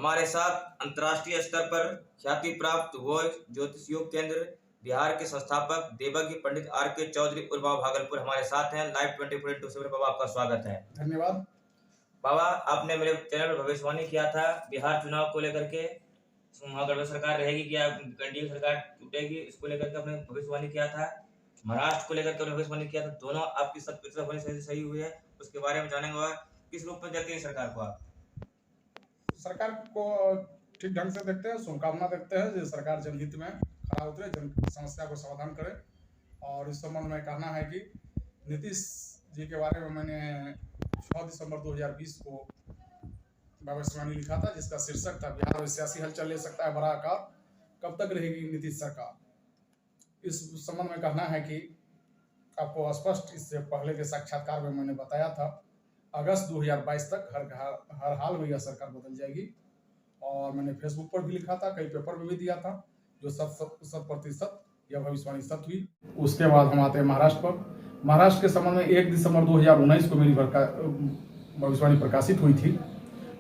हमारे साथ अंतर्राष्ट्रीय स्तर पर ख्याति प्राप्त वॉइस ज्योतिष योग केंद्र बिहार के संस्थापक देवज्ञ पंडित आर.के. चौधरी उर्फ बाबा भागलपुर हमारे साथ हैं। लाइव 24/7 बाबा आपका स्वागत है। धन्यवाद। बाबा, आपने मेरे चैनल पर भविष्यवाणी किया था बिहार चुनाव को लेकर के, वहाँ गठबंधन सरकार रहेगी क्या, एनडीए सरकार टूटेगी, इसको लेकर के आपने भविष्यवाणी किया था। महाराष्ट्र को लेकर के आपने भविष्यवाणी किया था। दोनों आपकी 100% भविष्यवाणी सही हुई है, उसके बारे में जानेंगे। और किस रूप में देखते हैं सरकार को आप? सरकार को ठीक ढंग से देखते हैं, शुभकामना देखते हैं जो सरकार जनहित में खड़ा उतरे, जन समस्या को समाधान करे। और इस संबंध में कहना है कि नीतीश जी के बारे में मैंने 6 दिसंबर 2020 को भविष्यवाणी लिखा था, जिसका शीर्षक था बिहार में सियासी हलचल ले सकता है बड़ा आकार, कब तक रहेगी नीतीश सरकार। इस संबंध में कहना है कि आपको स्पष्ट इससे पहले के साक्षात्कार में मैंने बताया था, अगस्त 2022 तक हर हाल में यह सरकार बदल जाएगी। और मैंने फेसबुक पर भी लिखा था, कई पेपर में भी दिया था, जो 100% यह भविष्यवाणी सत्य हुई। उसके बाद हम आते हैं महाराष्ट्र पर। महाराष्ट्र के संबंध में 1 दिसंबर 2019 को मेरी भविष्यवाणी प्रकाशित हुई थी,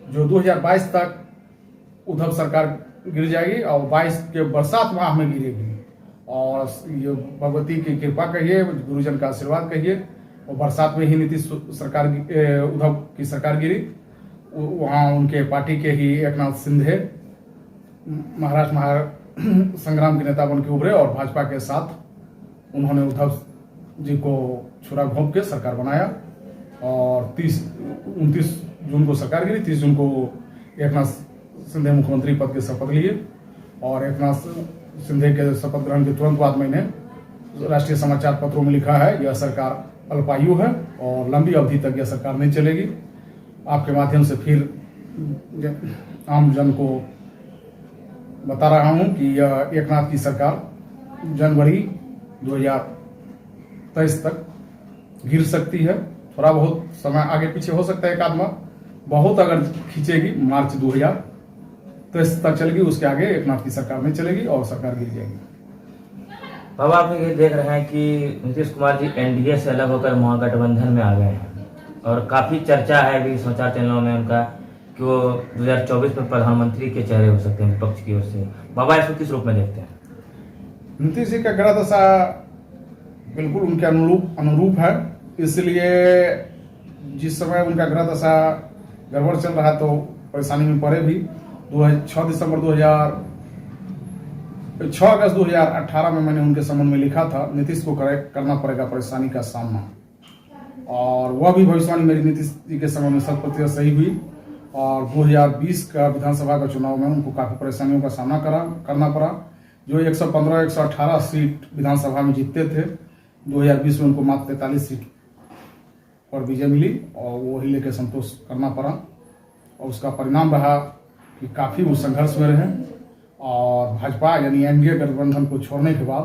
जो 2022 तक उद्धव सरकार गिर जाएगी और 22 के बरसात माह में गिरेगी। और ये भगवती की कृपा कहिए, गुरुजन का आशीर्वाद कहिए, और बरसात में ही नीतीश सरकार, उद्धव की सरकार गिरी। वहाँ उनके पार्टी के ही एकनाथ शिंदे महाराष्ट्र संग्राम के नेता बन के उभरे और भाजपा के साथ उन्होंने उद्धव जी को छुरा घोंप के सरकार बनाया। और 29 जून को सरकार गिरी। 30 जून को एकनाथ शिंदे मुख्यमंत्री पद के शपथ लिए। और एकनाथ शिंदे के शपथ ग्रहण के तुरंत बाद मैंने राष्ट्रीय समाचार पत्रों में लिखा है, यह सरकार अल्पायु है और लंबी अवधि तक यह सरकार नहीं चलेगी। आपके माध्यम से फिर आम जन को बता रहा हूं कि यह एकनाथ की सरकार जनवरी 2023 तक गिर सकती है। थोड़ा बहुत समय आगे पीछे हो सकता है, एक आध माह, बहुत अगर खींचेगी मार्च 2023 तक चलेगी। उसके आगे एकनाथ की सरकार नहीं चलेगी और सरकार गिर जाएगी। बाबा, आप ये देख रहे हैं कि नीतीश कुमार जी एनडीए से अलग होकर महागठबंधन में आ गए हैं और काफी चर्चा है भी समाचार चैनलों में उनका कि वो 2024 में प्रधानमंत्री के चेहरे हो सकते हैं विपक्ष की ओर से। बाबा, इसको किस रूप में देखते हैं? नीतीश जी का ग्रह दशा बिल्कुल उनके अनुरूप है, इसलिए जिस समय उनका ग्रह दशा गड़बड़ चल रहा तो परेशानी में पड़े भी। 6 अगस्त 2018 में मैंने उनके संबंध में लिखा था, नीतीश को करना पड़ेगा परेशानी का सामना। और वह भी भविष्यवाणी मेरी नीतीश जी के संबंध में 100% सही हुई। और 2020 का विधानसभा का चुनाव में उनको काफी परेशानियों का सामना करना पड़ा। जो 115-118 सीट विधानसभा में जीतते थे, 2020 में उनको मात्र 43 सीट पर विजय मिली और वो ही लेकर संतोष करना पड़ा। और उसका परिणाम रहा कि काफी वो संघर्ष में रहे और भाजपा यानी एनडीए गठबंधन को छोड़ने के बाद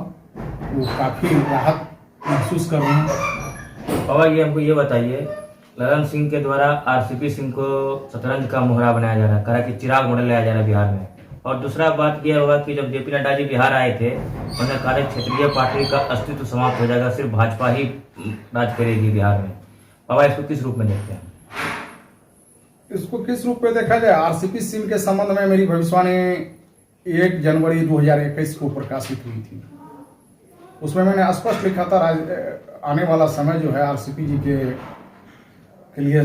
वो काफी राहत महसूस कर रहे हैं। बाबा, ये हमको ये बताइए, ललन सिंह के द्वारा आरसीपी सिंह को शतरंज का मोहरा बनाया जा रहा है, कहा कि चिराग मॉडल लाया जा रहा है बिहार में। और दूसरा बात यह होगा कि जब जेपी नड्डा जी बिहार आए थे, उन्होंने कहा क्षेत्रीय पार्टी का अस्तित्व समाप्त हो जाएगा, सिर्फ भाजपा ही राज करेगी बिहार में। बाबा, इसको किस रूप में देखते हैं? इसको किस रूप में देखा जाए, आरसीपी सिंह के संबंध में मेरी भविष्यवाणी 1 जनवरी 2021 को प्रकाशित हुई थी। उसमें मैंने स्पष्ट लिखा था, आने वाला समय जो है आरसीपी जी के लिए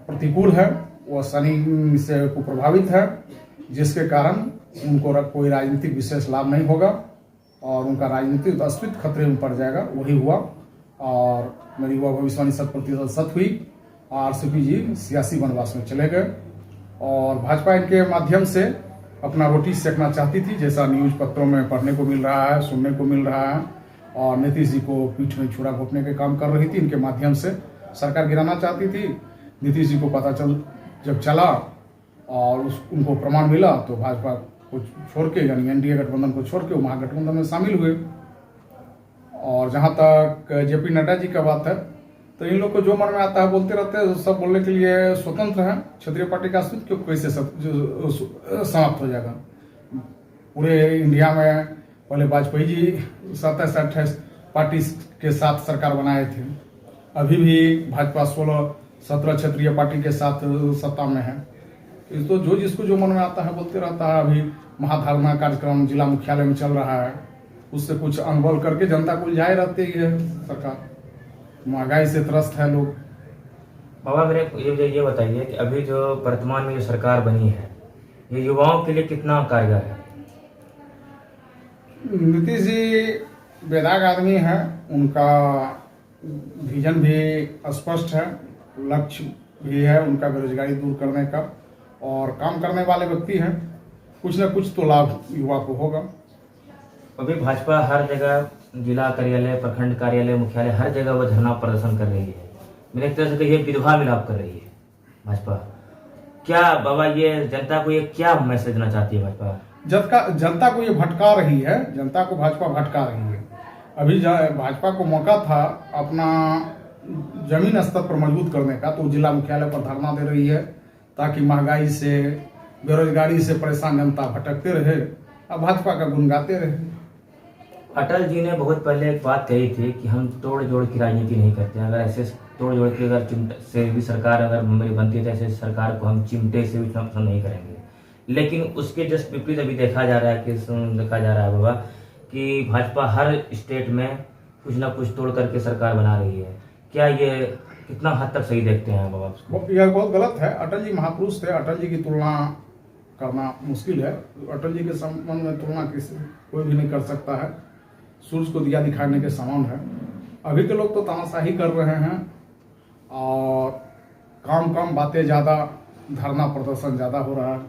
प्रतिकूल है, वह शनि से कुप्रभावित है, जिसके कारण उनको कोई राजनीतिक विशेष लाभ नहीं होगा और उनका राजनीतिक अस्तित्व खतरे में पड़ जाएगा। वही हुआ और मेरी वह भविष्यवाणी 100% सत्य हुई। आरसीपी जी सियासी वनवास में चले गए और भाजपा इनके माध्यम से अपना रोटी सेकना चाहती थी, जैसा न्यूज पत्रों में पढ़ने को मिल रहा है, सुनने को मिल रहा है। और नीतीश जी को पीठ में छुरा घोंपने के काम कर रही थी, इनके माध्यम से सरकार गिराना चाहती थी। नीतीश जी को पता जब चला और उनको प्रमाण मिला तो भाजपा को छोड़ के यानी एनडीए गठबंधन को छोड़ के वो महागठबंधन में शामिल हुए। और जहां तक जेपी नड्डा जी का बात है, तो इन लोग को जो मन में आता है बोलते रहते हैं, सब बोलने के लिए स्वतंत्र है। क्षेत्रीय पार्टी का अस्तित्व क्यों कैसे समाप्त हो जाएगा? पूरे इंडिया में पहले वाजपेयी जी 27-28 पार्टी के साथ सरकार बनाए थे, अभी भी भाजपा 16-17 क्षेत्रीय पार्टी के साथ सत्ता में है। इस तो जो जिसको जो मन में आता है बोलते रहता है। अभी महाधरना कार्यक्रम जिला मुख्यालय में चल रहा है, उससे कुछ अनबोल करके जनता को उलझाए रहती है सरकार। महंगाई से त्रस्त है लोग। बाबा मेरे ये बताइए कि अभी जो वर्तमान में जो सरकार बनी है, ये युवाओं के लिए कितना कारगर है? नीतीश जी बेदाग आदमी है, उनका विजन भी स्पष्ट है, लक्ष्य भी है उनका बेरोजगारी दूर करने का, और काम करने वाले व्यक्ति हैं। कुछ न कुछ तो लाभ युवा को होगा। अभी भाजपा हर जगह, जिला कार्यालय, प्रखंड कार्यालय, मुख्यालय, हर जगह वो धरना प्रदर्शन कर रही है। मेरे एक तरह से कहिए विधवा मिलाप कर रही है भाजपा। क्या बाबा ये जनता को ये क्या मैसेज देना चाहती है भाजपा? जनता को ये भटका रही है, जनता को भाजपा भटका रही है। अभी भाजपा को मौका था अपना जमीन स्तर पर मजबूत करने का, तो जिला मुख्यालय पर धरना दे रही है ताकि महंगाई से, बेरोजगारी से परेशान जनता भटकते रहे, अब भाजपा का गुण गाते रहे। अटल जी ने बहुत पहले एक बात कही थी कि हम तोड़ जोड़ की राजनीति नहीं करते हैं। अगर ऐसे तोड़ जोड़ की अगर चिमटे से भी सरकार अगर मेरी बनती है तो ऐसे सरकार को हम चिमटे से भी पसंद नहीं करेंगे। लेकिन उसके जस्ट विपरीत अभी देखा जा रहा है बाबा कि भाजपा हर स्टेट में कुछ ना कुछ तोड़ करके सरकार बना रही है। क्या ये कितना हद तक सही देखते हैं बाबा उसको? यह बहुत गलत है। अटल जी महापुरुष थे, अटल जी की तुलना करना मुश्किल है। अटल जी के संबंध में तुलना किसी कोई भी नहीं कर सकता है। सूर्य को दिया दिखाने के समान है। अभी के लोग तो तानाशाही कर रहे हैं और काम कम बातें ज़्यादा, धरना प्रदर्शन ज़्यादा हो रहा है।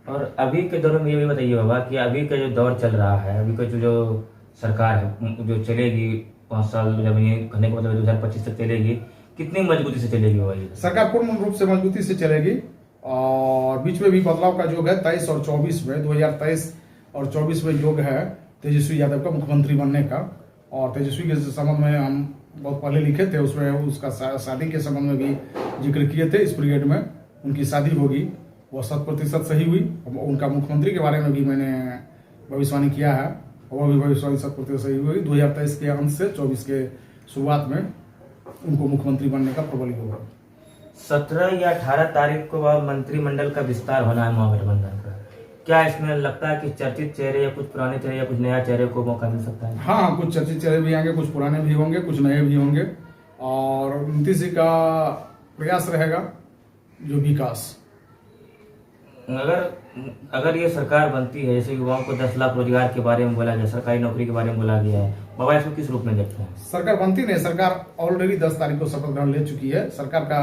और अभी के दौर में ये भी बताइए बाबा कि अभी का जो दौर चल रहा है, अभी का जो सरकार है जो चलेगी 5 साल, जब ये कहने का मतलब 2025 तक चलेगी, कितनी मजबूती से चलेगी बाबा ये सरकार? पूर्ण रूप से मजबूती से चलेगी और बीच में भी बदलाव का योग है। 23 और 24 में, 2023 और 24 में योग है तेजस्वी यादव का मुख्यमंत्री बनने का। और तेजस्वी के संबंध में हम बहुत पहले लिखे थे, उसमें उसका शादी के संबंध में भी जिक्र किए थे। इस पीरियड में उनकी शादी होगी, वो 100% सही हुई। उनका मुख्यमंत्री के बारे में भी मैंने भविष्यवाणी किया है, वो भी भविष्यवाणी 100% सही हुई। 2023 के अंत से 24 के शुरुआत में उनको मुख्यमंत्री बनने का प्रबल योग है। 17 या 18 तारीख को मंत्रिमंडल का विस्तार होना है महागठबंधन का। क्या इसमें लगता है कि चर्चित चेहरे या कुछ पुराने चेहरे या कुछ नया चेहरे को मौका मिल सकता है? हाँ, कुछ चर्चित चेहरे भी आएंगे, कुछ पुराने भी होंगे, कुछ नए भी होंगे। और नीतीश जी का प्रयास रहेगा जो विकास। अगर ये सरकार बनती है, जैसे युवाओं को 10 लाख रोजगार के बारे में बोला गया, सरकारी नौकरी के बारे में बोला गया है, बाबा इसको किस रूप में देखते हैं? सरकार बनती नहीं, सरकार ऑलरेडी 10 तारीख को शपथ ग्रहण ले चुकी है। सरकार का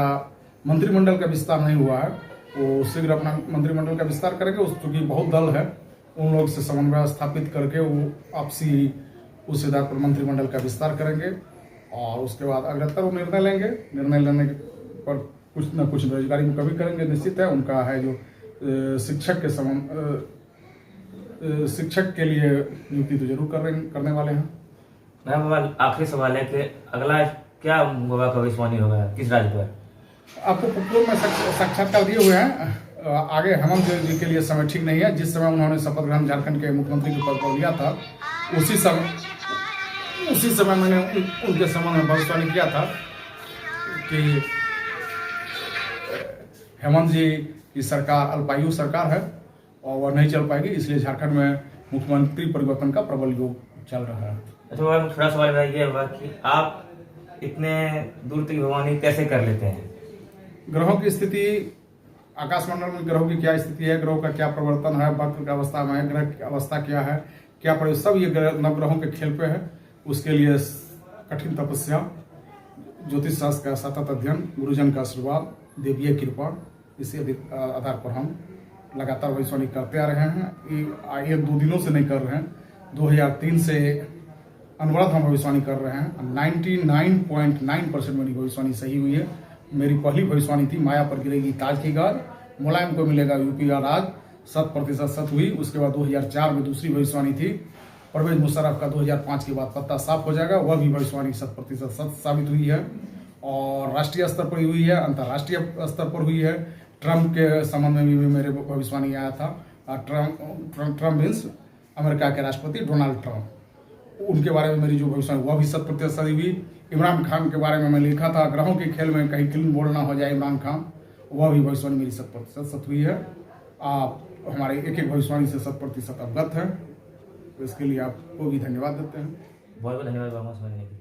मंत्रिमंडल का विस्तार नहीं हुआ है, वो शीघ्र अपना मंत्रिमंडल का विस्तार करेंगे। चूंकि बहुत दल है, उन लोग से समन्वय स्थापित करके वो आपसी उस आधार पर मंत्रिमंडल का विस्तार करेंगे और उसके बाद अग्रतर वो निर्णय लेंगे। निर्णय लेने पर कुछ न कुछ बेरोजगारी में कमी करेंगे, निश्चित है। उनका है जो शिक्षक के लिए नियुक्ति तो जरूर करने वाले हैं। बाबा आखिरी सवाल है कि अगला क्या बाबा का भविष्यवाणी होगा, किस राज्य पर? आपको पूर्व में साक्षात्कार दिए हुए हैं। आगे हेमंत जी के लिए समय ठीक नहीं है। जिस समय उन्होंने शपथ ग्रहण झारखंड के मुख्यमंत्री के पद पर लिया था, उसी समय मैंने उनके संबंध में भविष्यवाणी किया था कि हेमंत जी की सरकार अल्पायु सरकार है और वह नहीं चल पाएगी, इसलिए झारखंड में मुख्यमंत्री परिवर्तन का प्रबल योग चल रहा है। अच्छा बाबा, थोड़ा सवाल ये होगा कि आप इतने दूर तक भविष्यवाणी कैसे कर लेते हैं? ग्रहों की स्थिति, आकाशमंडल में ग्रहों की क्या स्थिति है, ग्रहों का क्या प्रवर्तन है, वक्र का अवस्था में है, ग्रह की अवस्था क्या है, क्या प्रयोग, सब ये नवग्रहों के खेल पे है। उसके लिए कठिन तपस्या, ज्योतिष शास्त्र का सतत अध्ययन, गुरुजन का आशीर्वाद, देवीय कृपा, इसी आधार पर हम लगातार भविष्यवाणी करते आ रहे हैं। ये 2 दिनों से नहीं कर रहे हैं, 2003 से अनवरत हम भविष्यवाणी कर रहे हैं। 99.9% मेरी भविष्यवाणी सही हुई है। मेरी पहली भविष्यवाणी थी माया पर गिरेगी ताज की गाज, मुलायम को मिलेगा यूपी का राज, 100% सत हुई। उसके बाद 2004 में दूसरी भविष्यवाणी थी परवेज मुशर्रफ का 2005 के बाद पत्ता साफ हो जाएगा, वह भी भविष्यवाणी 100% सत्य साबित हुई है। और राष्ट्रीय स्तर पर हुई है, अंतर्राष्ट्रीय स्तर पर हुई है। ट्रंप के संबंध में भी मेरे भविष्यवाणी आया था। ट्रंप मीन्स अमेरिका के राष्ट्रपति डोनाल्ड ट्रंप, उनके बारे में मेरी जो भविष्यवाणी वह भी 100% सही हुई। इमरान खान के बारे में मैं लिखा था, ग्रहों के खेल में कहीं क्लीन बोल्ड ना हो जाए इमरान खान, वह भी भविष्यवाणी मेरी 100% सच हुई है। आप हमारे एक एक भविष्यवाणी से 100% अवगत हैं, तो इसके लिए आपको भी धन्यवाद देते हैं। बहुत बहुत धन्यवाद बाबा समझने के लिए।